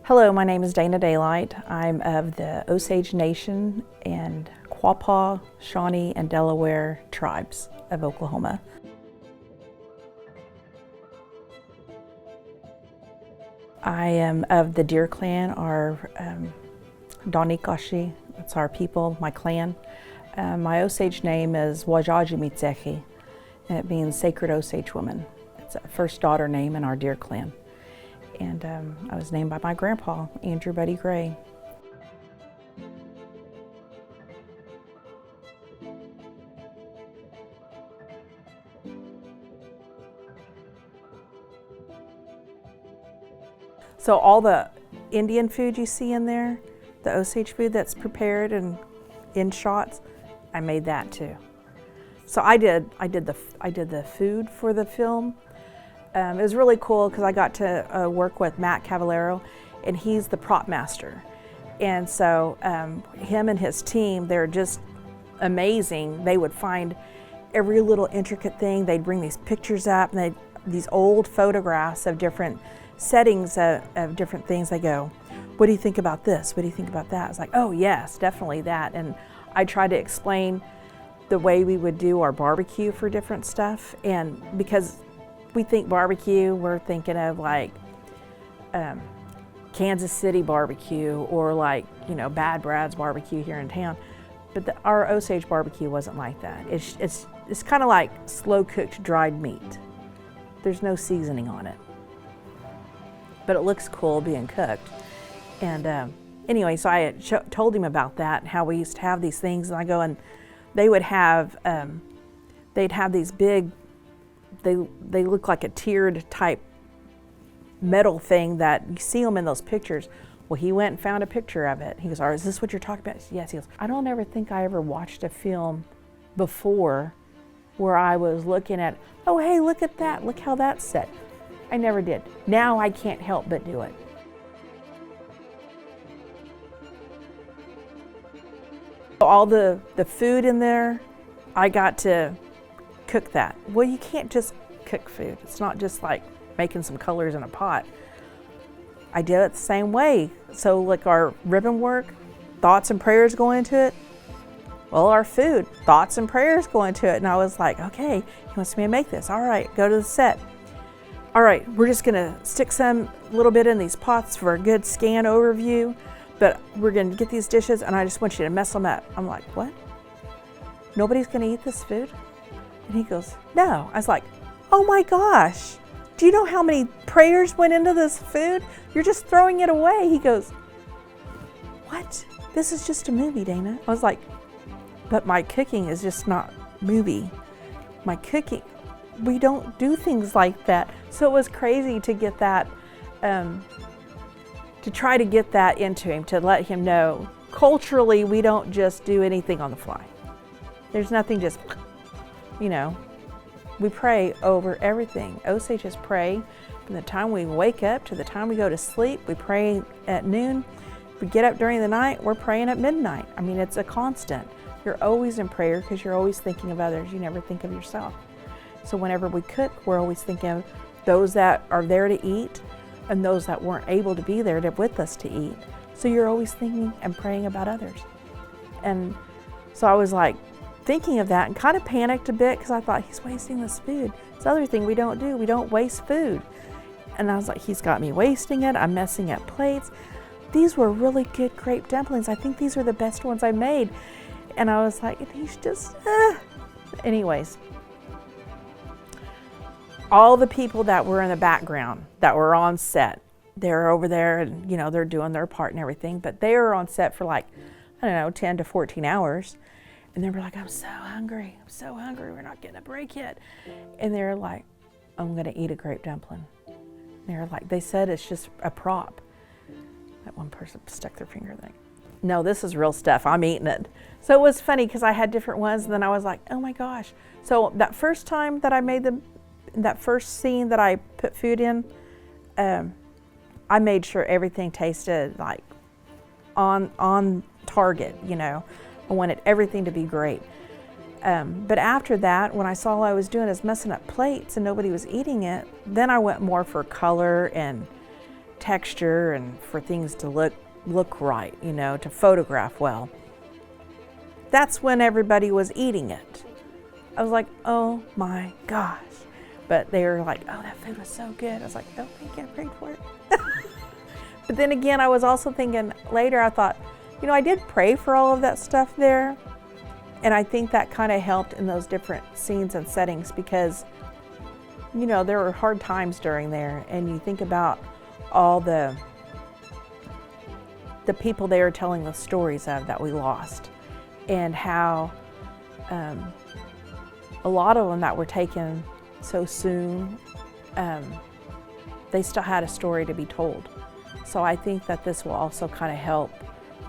Hello, my name is Dana Daylight. I'm of the Osage Nation and Quapaw, Shawnee, and Delaware tribes of Oklahoma. I am of the Deer Clan, our Donikashi, that's our people, my clan. My Osage name is Osage, and it means Sacred Osage Woman. It's a first daughter name in our Deer Clan. And I was named by my grandpa, Andrew Buddy Gray. So all the Indian food you see in there, the Osage food that's prepared and in shots, I made that too. So I did the food for the film. It was really cool because I got to work with Matt Cavallero, and he's the prop master. And so him and his team, they're just amazing. They would find every little intricate thing. They'd bring these pictures up, and these old photographs of different settings of different things. They go, what do you think about this? What do you think about that? It's like, oh yes, definitely that. And I tried to explain the way we would do our barbecue for different stuff. And because we think barbecue, we're thinking of like Kansas City barbecue or like, Bad Brad's barbecue here in town. But our Osage barbecue wasn't like that. It's kind of like slow cooked dried meat. There's no seasoning on it. But it looks cool being cooked. And anyway, so I had told him about that, how we used to have these things, and I go, and they would have, they'd have these big, they look like a tiered type metal thing that you see them in those pictures. Well, he went and found a picture of it. He goes, is this what you're talking about? Yes. He goes, I don't ever think I ever watched a film before where I was looking at, oh, hey, look at that. Look how that's set. I never did. Now I can't help but do it. All the food in there, I got to cook that. Well, you can't just cook food. It's not just like making some colors in a pot. I did it the same way. So like our ribbon work, thoughts and prayers go into it. Well, our food, thoughts and prayers go into it. And I was like, okay, he wants me to make this. All right, go to the set. All right, we're just gonna stick some little bit in these pots for a good scan overview, but we're gonna get these dishes and I just want you to mess them up. I'm like, what? Nobody's gonna eat this food? And he goes, no. I was like, oh my gosh, do you know how many prayers went into this food? You're just throwing it away. He goes, what? This is just a movie, Dana. I was like, but my cooking is just not movie. My cooking, we don't do things like that. So it was crazy to get that, to try to get that into him, to let him know, culturally, we don't just do anything on the fly. There's nothing just, we pray over everything. Osages pray from the time we wake up to the time we go to sleep. We pray at noon. We get up during the night, we're praying at midnight. I mean, it's a constant. You're always in prayer because you're always thinking of others. You never think of yourself. So whenever we cook, we're always thinking of those that are there to eat and those that weren't able to be there with us to eat. So you're always thinking and praying about others. And so I was like thinking of that and kind of panicked a bit because I thought, he's wasting this food. It's the other thing we don't do. We don't waste food. And I was like, he's got me wasting it. I'm messing up plates. These were really good grape dumplings. I think these are the best ones I made. And I was like, he's just, Anyways. All the people that were in the background, that were on set, they're over there and, they're doing their part and everything, but they were on set for like, 10 to 14 hours. And they were like, I'm so hungry, we're not getting a break yet. And they're like, I'm gonna eat a grape dumpling. They're like, they said it's just a prop. That one person stuck their finger in there. No, this is real stuff, I'm eating it. So it was funny because I had different ones and then I was like, oh my gosh. So that first time that I made that first scene that I put food in, I made sure everything tasted like on target, I wanted everything to be great. But after that, when I saw all I was doing is messing up plates and nobody was eating it, then I went more for color and texture and for things to look right, you know, to photograph well. That's when everybody was eating it. I was like, oh my gosh. But they were like, oh, that food was so good. I was like, oh, thank you, I prayed for it. But then again, I was also thinking later, I thought, you know, I did pray for all of that stuff there. And I think that kind of helped in those different scenes and settings because, you know, there were hard times during there. And you think about all the people they were telling the stories of that we lost and how a lot of them that were taken so soon, they still had a story to be told. So I think that this will also kind of help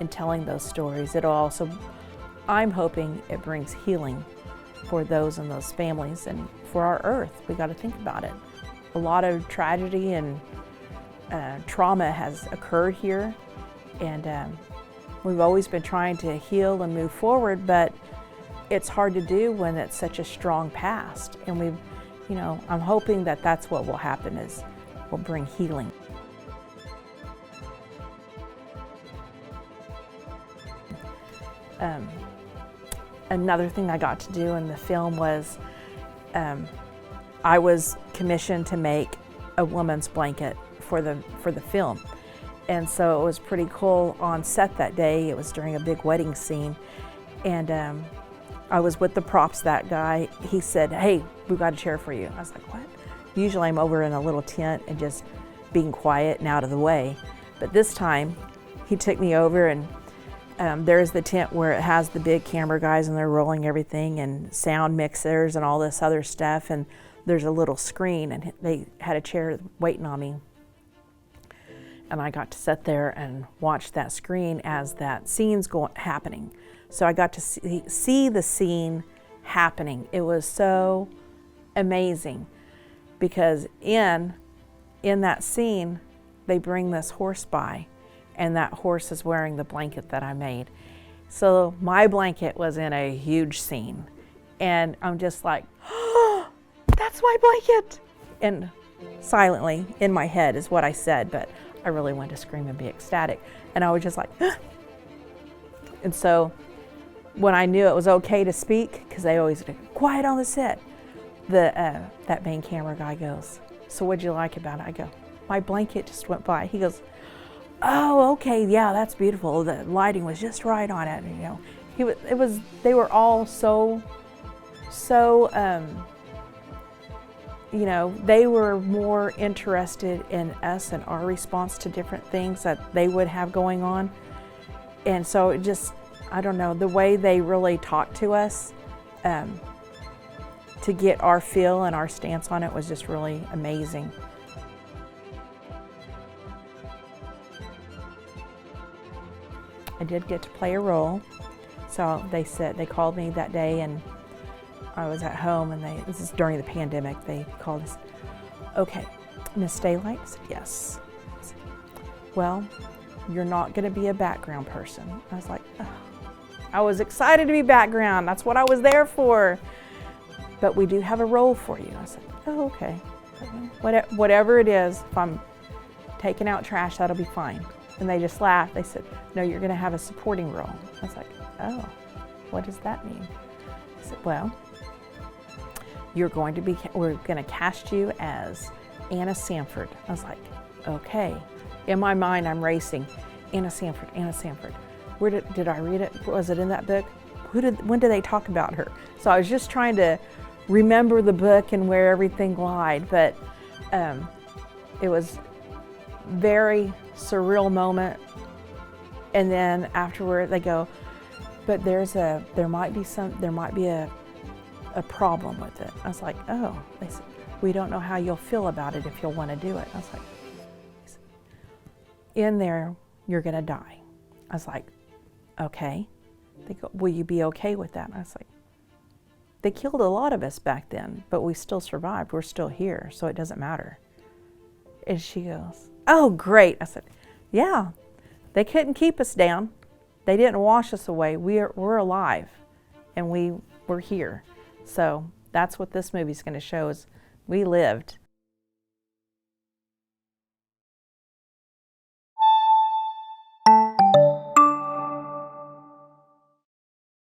in telling those stories. It'll also, I'm hoping it brings healing for those and those families and for our earth. We got to think about it. A lot of tragedy and trauma has occurred here, and we've always been trying to heal and move forward, but it's hard to do when it's such a strong past. And we've, you know, I'm hoping that that's what will happen is will bring healing. Another thing I got to do in the film was I was commissioned to make a woman's blanket for the film. And so it was pretty cool on set that day. It was during a big wedding scene. And I was with the props, that guy. He said, hey, we've got a chair for you. I was like, what? Usually I'm over in a little tent and just being quiet and out of the way. But this time he took me over, and there's the tent where it has the big camera guys and they're rolling everything and sound mixers and all this other stuff. And there's a little screen, and they had a chair waiting on me. And I got to sit there and watch that screen as that scene's happening. So I got to see the scene happening. It was so amazing because in that scene, they bring this horse by, and that horse is wearing the blanket that I made. So my blanket was in a huge scene, and I'm just like, oh, that's my blanket. And silently in my head is what I said, but I really wanted to scream and be ecstatic. And I was just like, ah. And so when I knew it was okay to speak, because they always do, quiet on the set, that main camera guy goes, so what'd you like about it? I go, my blanket just went by. He goes, oh, okay, yeah, that's beautiful. The lighting was just right on it. And, you know, they were all so, you know, they were more interested in us and our response to different things that they would have going on. And so it just, I don't know, the way they really talked to us to get our feel and our stance on it was just really amazing. I did get to play a role. So they called me that day, and I was at home, and this is during the pandemic, they called us, okay, Miss Daylight? I said, yes. I said, well, you're not gonna be a background person. I was like, oh. I was excited to be background. That's what I was there for. But we do have a role for you. I said, oh, okay. Whatever it is, if I'm taking out trash, that'll be fine. And they just laughed. They said, no, you're gonna have a supporting role. I was like, oh, what does that mean? I said, well, we're gonna cast you as Anna Sanford. I was like, okay. In my mind, I'm racing. Anna Sanford, Anna Sanford. Where did I read it? Was it in that book? When did they talk about her? So I was just trying to remember the book and where everything lied, but it was very surreal moment. And then afterward they go, but there might be a problem with it. I was like, oh. They said, we don't know how you'll feel about it if you'll want to do it. I was like, in there, you're gonna die. I was like, okay. They go, will you be okay with that? And I was like, they killed a lot of us back then, but we still survived. We're still here, so it doesn't matter. And she goes, oh, great. I said, yeah, they couldn't keep us down. They didn't wash us away. We're alive, and we're here. So that's what this movie's gonna show is we lived.